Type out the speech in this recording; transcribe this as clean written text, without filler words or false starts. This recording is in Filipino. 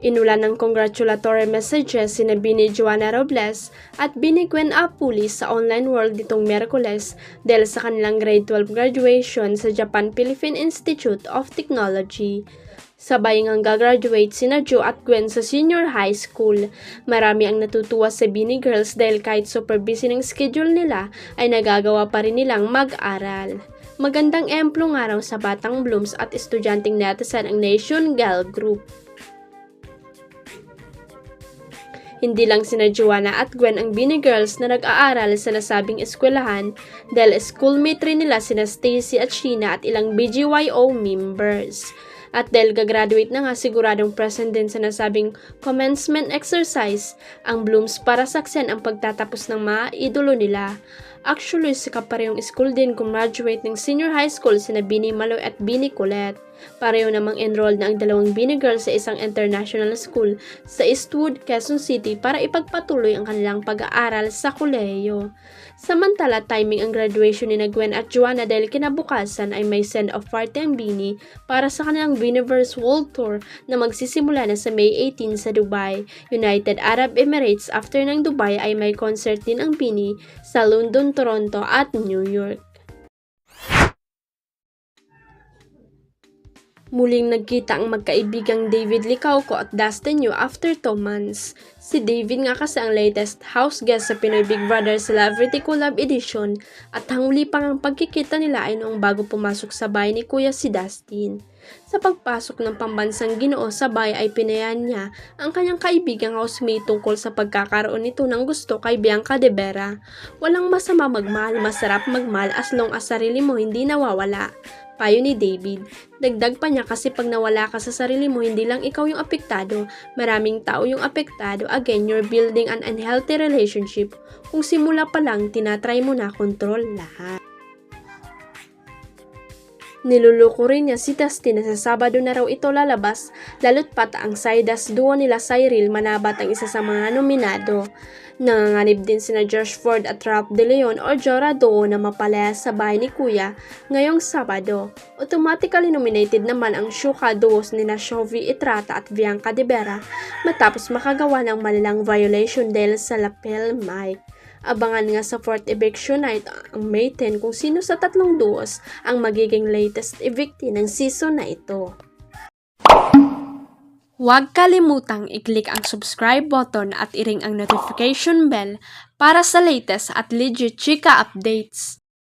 Inulan ng congratulatory messages sina Bini Joanna Robles at Bini Gwen Apulis sa online world nitong Miyerkules dahil sa kanilang grade 12 graduation sa Japan-Philippine Institute of Technology. Sabay ngang gagraduate sina Jo at Gwen sa senior high school. Marami ang natutuwa sa Bini Girls dahil kahit super busy ng schedule nila ay nagagawa pa rin nilang mag-aral. Magandang emplo nga raw sa Batang Blooms at estudyanteng netizen ang Nation Girl Group. Hindi lang sina Joanna at Gwen ang Bini Girls na nag-aaral sa nasabing eskwelahan dahil schoolmate rin nila sina Stacy at Sheena at ilang BGYO members. At dahil gagraduate na nga siguradong present din sa nasabing commencement exercise ang Blooms para sakyan ang pagtatapos ng mga idolo nila. Actually, sa kaparehong school din graduate ng senior high school sina Bini Maloy at Bini Colette. Pareho namang enrolled na ang dalawang Bini Girls sa isang international school sa Eastwood, Quezon City para ipagpatuloy ang kanilang pag-aaral sa kolehiyo. Samantala, timing ang graduation ni Gwen at Joanna dahil kinabukasan ay may send-off party ang Bini para sa kanilang Biniverse World Tour na magsisimula na sa May 18 sa Dubai, United Arab Emirates. After ng Dubai ay may concert din ang Bini sa London, Toronto at New York. Muling nagkita ang magkaibigang David Licauco at Dustin Yu after 2 months. Si David nga kasi ang latest house guest sa Pinoy Big Brother Celebrity Collab Edition at hanguli pang ang pagkikita nila ay noong bago pumasok sa bahay ni Kuya si Dustin. Sa pagpasok ng pambansang Ginoo sa bahay ay pinayan niya ang kanyang kaibigang housemate tungkol sa pagkakaroon nito ng gusto kay Bianca de Vera. Walang masama magmahal, masarap magmahal as long as sarili mo hindi nawawala. Payo ni David. Dagdag pa niya kasi pag nawala ka sa sarili mo, hindi lang ikaw yung apektado, maraming tao yung apektado. Again, you're building an unhealthy relationship. Kung simula pa lang, tinatry mo na control lahat. Niluluko rin niya si Dustin na sa Sabado na raw ito lalabas, lalo't pat ang Sidas duo nila Cyril Manabat ang isa sa mga nominado. Nanganganib din sina Josh Ford at Ralph De Leon o Jora Duo na mapalaya sa bahay ni Kuya ngayong Sabado. Automatically nominated naman ang Shuka duos nina Shovie Etrata at Bianca de Vera matapos makagawa ng malalang violation dahil sa lapel mic. Abangan nga sa 4th eviction night ang May 10 kung sino sa tatlong duos ang magiging latest evictee ng season na ito. Huwag kalimutang i-click ang subscribe button at i-ring ang notification bell para sa latest at legit chika updates.